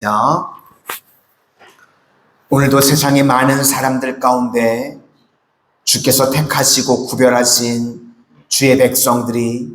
자, 오늘도 세상의 많은 사람들 가운데 주께서 택하시고 구별하신 주의 백성들이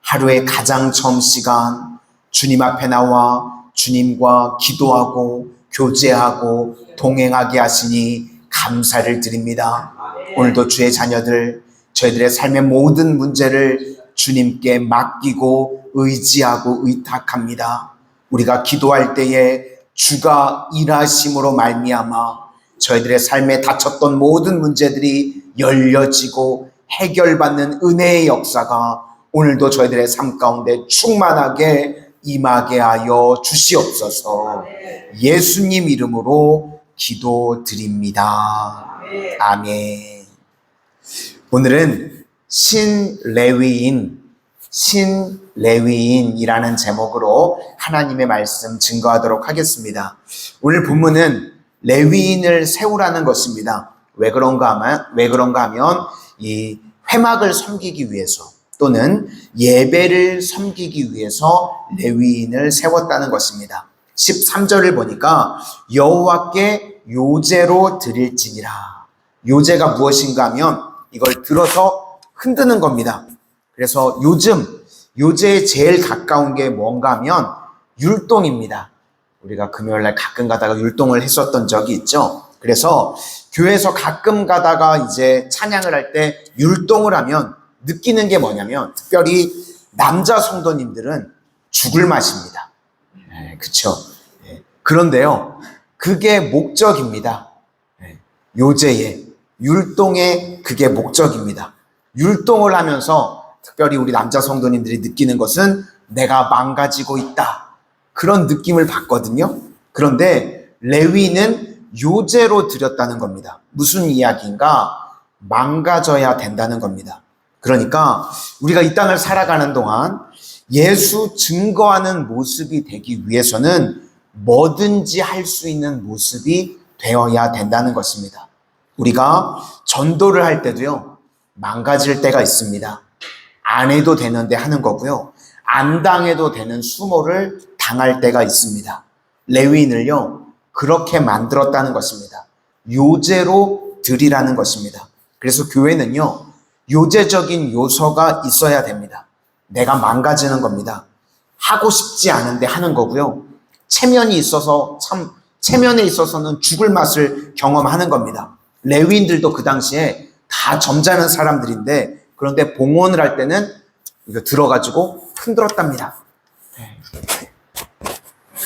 하루의 가장 처음 시간 주님 앞에 나와 주님과 기도하고 교제하고 동행하게 하시니 감사를 드립니다. 오늘도 주의 자녀들, 저희들의 삶의 모든 문제를 주님께 맡기고 의지하고 의탁합니다. 우리가 기도할 때에 주가 일하심으로 말미암아 저희들의 삶에 닫혔던 모든 문제들이 열려지고 해결받는 은혜의 역사가 오늘도 저희들의 삶 가운데 충만하게 임하게 하여 주시옵소서. 예수님 이름으로 기도드립니다. 아멘. 오늘은 신레위인이라는 제목으로 하나님의 말씀 증거하도록 하겠습니다. 오늘 본문은 레위인을 세우라는 것입니다. 왜 그런가 하면 이 회막을 섬기기 위해서 또는 예배를 섬기기 위해서 레위인을 세웠다는 것입니다. 13절을 보니까 여호와께 요제로 드릴지니라. 요제가 무엇인가 하면 이걸 들어서 흔드는 겁니다. 그래서 요즘 요제에 제일 가까운 게 뭔가 하면 율동입니다. 우리가 금요일날 가끔 가다가 율동을 했었던 적이 있죠. 그래서 교회에서 가끔 가다가 이제 찬양을 할 때 율동을 하면 느끼는 게 뭐냐면 특별히 남자 성도님들은 죽을 마십니다. 그렇죠. 그런데요, 그게 목적입니다. 요제의 율동의 그게 목적입니다. 율동을 하면서 특별히 우리 남자 성도님들이 느끼는 것은 내가 망가지고 있다, 그런 느낌을 받거든요. 그런데 레위는 요제로 드렸다는 겁니다. 무슨 이야기인가? 망가져야 된다는 겁니다. 그러니까 우리가 이 땅을 살아가는 동안 예수 증거하는 모습이 되기 위해서는 뭐든지 할 수 있는 모습이 되어야 된다는 것입니다. 우리가 전도를 할 때도요, 망가질 때가 있습니다. 안 해도 되는데 하는 거고요, 안 당해도 되는 수모를 당할 때가 있습니다. 레위인을요, 그렇게 만들었다는 것입니다. 요제로 드리라는 것입니다. 그래서 교회는요, 요제적인 요소가 있어야 됩니다. 내가 망가지는 겁니다. 하고 싶지 않은데 하는 거고요, 체면에 있어서는 죽을 맛을 경험하는 겁니다. 레위인들도 그 당시에 다 점잖은 사람들인데, 그런데 봉헌을 할 때는 이거 들어가지고 흔들었답니다.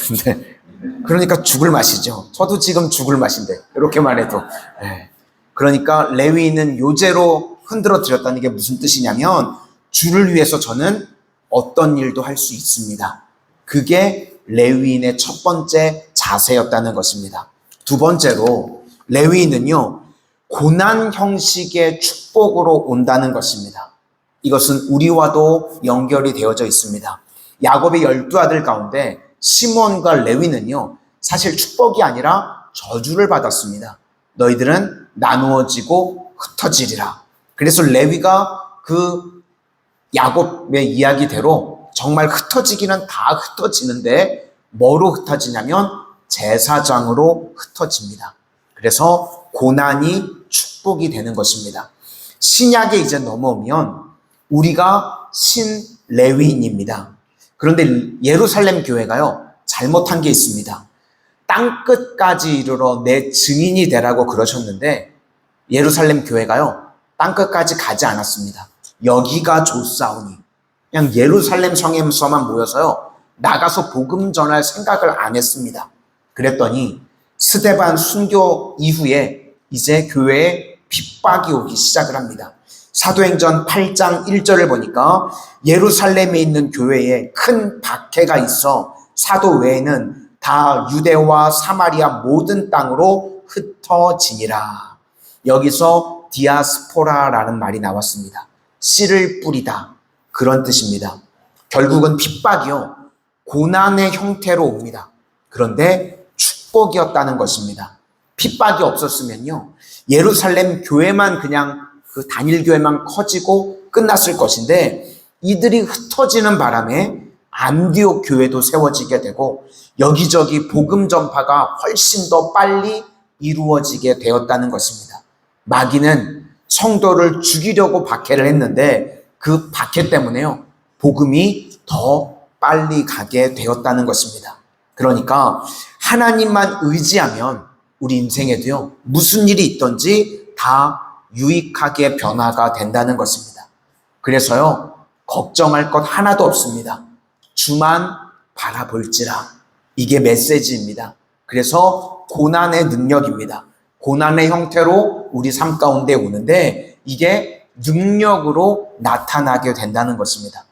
근데 그러니까 죽을 맛이죠. 저도 지금 죽을 맛인데 이렇게만 해도. 그러니까 레위인은 요제로 흔들어 드렸다는 게 무슨 뜻이냐면, 주를 위해서 저는 어떤 일도 할 수 있습니다. 그게 레위인의 첫 번째 자세였다는 것입니다. 두 번째로 레위인은요, 고난 형식의 축복으로 온다는 것입니다. 이것은 우리와도 연결이 되어져 있습니다. 야곱의 12아들 가운데 시몬과 레위는요, 사실 축복이 아니라 저주를 받았습니다. 너희들은 나누어지고 흩어지리라. 그래서 레위가 그 야곱의 이야기대로 정말 흩어지기는 다 흩어지는데 뭐로 흩어지냐면 제사장으로 흩어집니다. 그래서 고난이 축복이 되는 것입니다. 신약에 이제 넘어오면 우리가 신레위인입니다. 그런데 예루살렘 교회가요, 잘못한 게 있습니다. 땅끝까지 이르러 내 증인이 되라고 그러셨는데 예루살렘 교회가요, 땅끝까지 가지 않았습니다. 여기가 좋사오니 그냥 예루살렘 성에서만 모여서요, 나가서 복음 전할 생각을 안 했습니다. 그랬더니 스데반 순교 이후에 이제 교회에 핍박이 오기 시작을 합니다. 사도행전 8장 1절을 보니까 예루살렘에 있는 교회에 큰 박해가 있어 사도 외에는 다 유대와 사마리아 모든 땅으로 흩어지니라. 여기서 디아스포라라는 말이 나왔습니다. 씨를 뿌리다, 그런 뜻입니다. 결국은 핍박이요, 고난의 형태로 옵니다. 그런데 축복이었다는 것입니다. 핍박이 없었으면요, 예루살렘 교회만 그냥 그 단일 교회만 커지고 끝났을 것인데 이들이 흩어지는 바람에 안디옥 교회도 세워지게 되고 여기저기 복음 전파가 훨씬 더 빨리 이루어지게 되었다는 것입니다. 마귀는 성도를 죽이려고 박해를 했는데 그 박해 때문에요, 복음이 더 빨리 가게 되었다는 것입니다. 그러니까 하나님만 의지하면 우리 인생에도요, 무슨 일이 있든지 다 유익하게 변화가 된다는 것입니다. 그래서요, 걱정할 것 하나도 없습니다. 주만 바라볼지라. 이게 메시지입니다. 그래서 고난의 능력입니다. 고난의 형태로 우리 삶 가운데 오는데 이게 능력으로 나타나게 된다는 것입니다.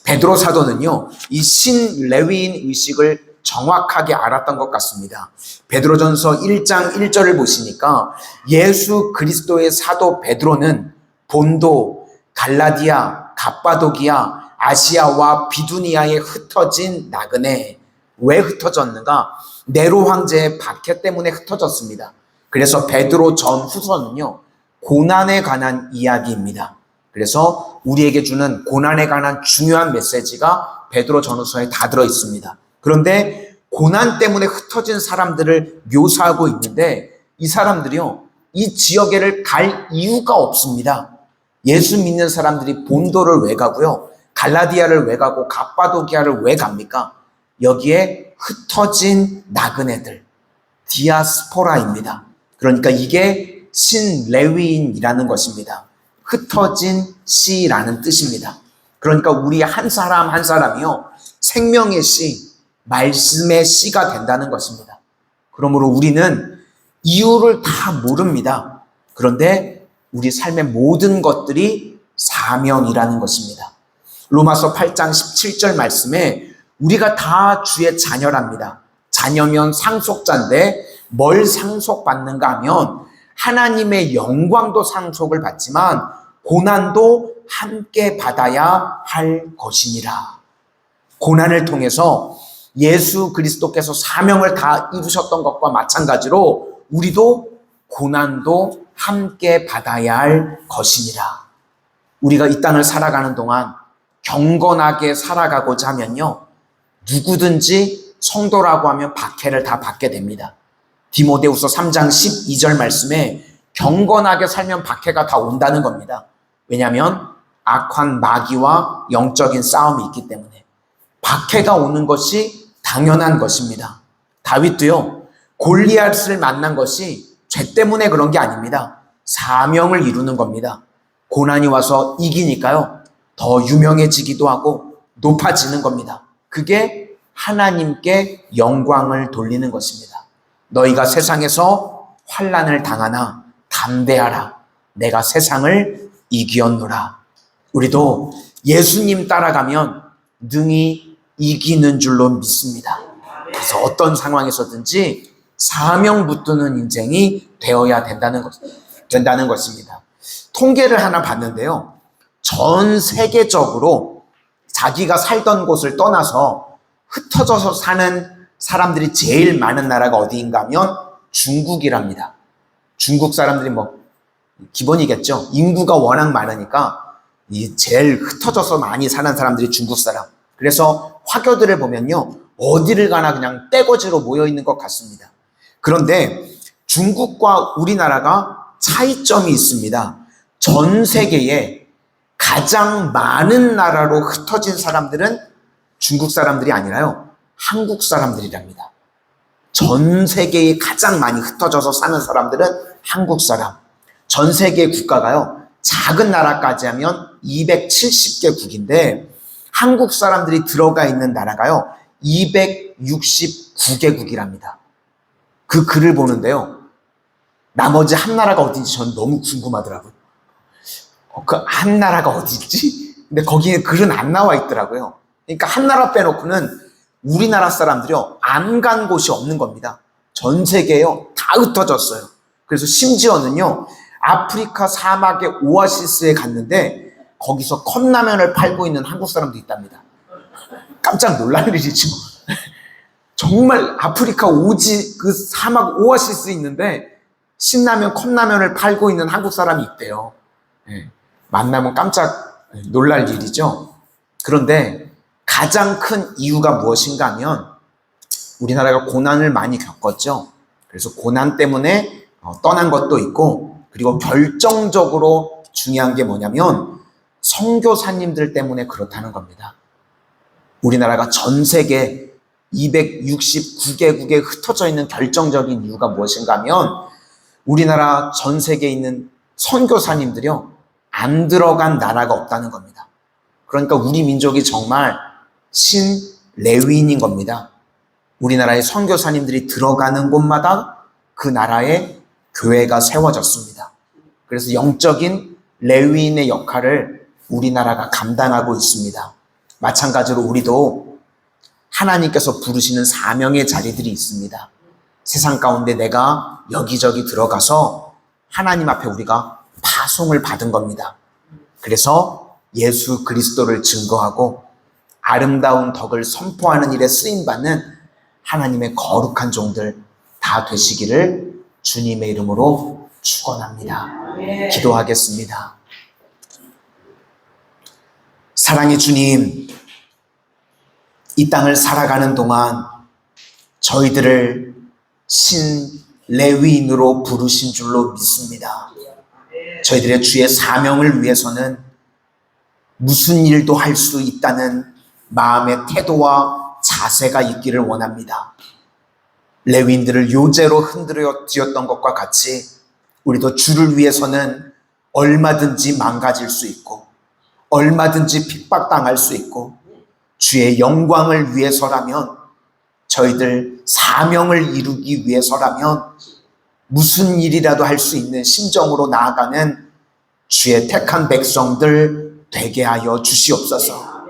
베드로 사도는요, 이 신레위인 의식을 정확하게 알았던 것 같습니다. 베드로전서 1장 1절을 보시니까 예수 그리스도의 사도 베드로는 본도, 갈라디아, 갑바도기아, 아시아와 비두니아에 흩어진 나그네. 왜 흩어졌는가? 네로 황제의 박해 때문에 흩어졌습니다. 그래서 베드로 전후서는요, 고난에 관한 이야기입니다. 그래서 우리에게 주는 고난에 관한 중요한 메시지가 베드로 전후서에 다 들어 있습니다. 그런데 고난 때문에 흩어진 사람들을 묘사하고 있는데 이 사람들이요, 이 지역에를 갈 이유가 없습니다. 예수 믿는 사람들이 본도를 왜 가고요, 갈라디아를 왜 가고 갑바도기아를 왜 갑니까? 여기에 흩어진 나그네들, 디아스포라입니다. 그러니까 이게 신레위인이라는 것입니다. 흩어진 씨라는 뜻입니다. 그러니까 우리 한 사람 한 사람이요, 생명의 씨, 말씀의 씨가 된다는 것입니다. 그러므로 우리는 이유를 다 모릅니다. 그런데 우리 삶의 모든 것들이 사명이라는 것입니다. 로마서 8장 17절 말씀에 우리가 다 주의 자녀랍니다. 자녀면 상속자인데 뭘 상속받는가 하면 하나님의 영광도 상속을 받지만 고난도 함께 받아야 할 것이니라. 고난을 통해서 예수 그리스도께서 사명을 다 이루셨던 것과 마찬가지로 우리도 고난도 함께 받아야 할 것이니라. 우리가 이 땅을 살아가는 동안 경건하게 살아가고자 하면요, 누구든지 성도라고 하면 박해를 다 받게 됩니다. 디모데후서 3장 12절 말씀에 경건하게 살면 박해가 다 온다는 겁니다. 왜냐하면 악한 마귀와 영적인 싸움이 있기 때문에 박해가 오는 것이 당연한 것입니다. 다윗도요, 골리앗을 만난 것이 죄 때문에 그런 게 아닙니다. 사명을 이루는 겁니다. 고난이 와서 이기니까요, 더 유명해지기도 하고 높아지는 겁니다. 그게 하나님께 영광을 돌리는 것입니다. 너희가 세상에서 환난을 당하나 담대하라. 내가 세상을 이기었노라. 우리도 예수님 따라가면 능히 이기는 줄로 믿습니다. 그래서 어떤 상황에서든지 사명 붙드는 인생이 되어야 된다는 것입니다. 통계를 하나 봤는데요, 전 세계적으로 자기가 살던 곳을 떠나서 흩어져서 사는 사람들이 제일 많은 나라가 어디인가 하면 중국이랍니다. 중국 사람들이 뭐 기본이겠죠. 인구가 워낙 많으니까 이 제일 흩어져서 많이 사는 사람들이 중국 사람. 그래서 화교들을 보면요, 어디를 가나 그냥 떼거지로 모여 있는 것 같습니다. 그런데 중국과 우리나라가 차이점이 있습니다. 전 세계에 가장 많은 나라로 흩어진 사람들은 중국 사람들이 아니라요, 한국 사람들이랍니다. 전 세계에 가장 많이 흩어져서 사는 사람들은 한국 사람. 전 세계 국가가요, 작은 나라까지 하면 270개국인데 한국 사람들이 들어가 있는 나라가요, 269개국이랍니다. 그 글을 보는데요, 나머지 한 나라가 어딘지 저는 너무 궁금하더라고요. 그 한 나라가 어디지? 근데 거기에 글은 안 나와 있더라고요. 그러니까 한 나라 빼놓고는 우리나라 사람들이요, 안 간 곳이 없는 겁니다. 전 세계에요, 다 흩어졌어요. 그래서 심지어는요, 아프리카 사막의 오아시스에 갔는데 거기서 컵라면을 팔고 있는 한국 사람도 있답니다. 깜짝 놀랄 일이죠. 정말 아프리카 오지 그 사막 오아시스에 있는데 신라면, 컵라면을 팔고 있는 한국 사람이 있대요. 만나면 깜짝 놀랄 일이죠. 그런데 가장 큰 이유가 무엇인가 하면 우리나라가 고난을 많이 겪었죠. 그래서 고난 때문에 떠난 것도 있고, 그리고 결정적으로 중요한 게 뭐냐면 선교사님들 때문에 그렇다는 겁니다. 우리나라가 전 세계 269개국에 흩어져 있는 결정적인 이유가 무엇인가 하면 우리나라 전 세계에 있는 선교사님들이요, 안 들어간 나라가 없다는 겁니다. 그러니까 우리 민족이 정말 신레위인인 겁니다. 우리나라의 선교사님들이 들어가는 곳마다 그 나라에 교회가 세워졌습니다. 그래서 영적인 레위인의 역할을 우리나라가 감당하고 있습니다. 마찬가지로 우리도 하나님께서 부르시는 사명의 자리들이 있습니다. 세상 가운데 내가 여기저기 들어가서 하나님 앞에 우리가 파송을 받은 겁니다. 그래서 예수 그리스도를 증거하고 아름다운 덕을 선포하는 일에 쓰임받는 하나님의 거룩한 종들 다 되시기를 주님의 이름으로 축원합니다. 기도하겠습니다. 사랑의 주님, 이 땅을 살아가는 동안 저희들을 신레위인으로 부르신 줄로 믿습니다. 저희들의 주의 사명을 위해서는 무슨 일도 할 수 있다는 마음의 태도와 자세가 있기를 원합니다. 레위인들을 요제로 흔들어 뛰었던 것과 같이 우리도 주를 위해서는 얼마든지 망가질 수 있고 얼마든지 핍박당할 수 있고 주의 영광을 위해서라면, 저희들 사명을 이루기 위해서라면 무슨 일이라도 할 수 있는 심정으로 나아가는 주의 택한 백성들 되게 하여 주시옵소서.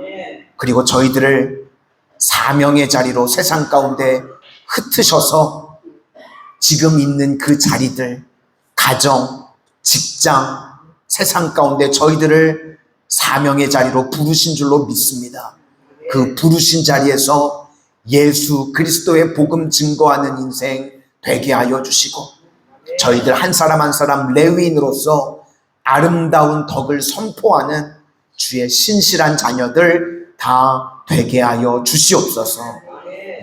그리고 저희들을 사명의 자리로 세상 가운데 흩으셔서 지금 있는 그 자리들, 가정, 직장, 세상 가운데 저희들을 사명의 자리로 부르신 줄로 믿습니다. 그 부르신 자리에서 예수 그리스도의 복음 증거하는 인생 되게 하여 주시고, 저희들 한 사람 한 사람 레위인으로서 아름다운 덕을 선포하는 주의 신실한 자녀들 다 되게 하여 주시옵소서.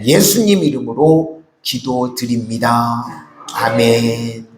예수님 이름으로 기도드립니다. 아멘.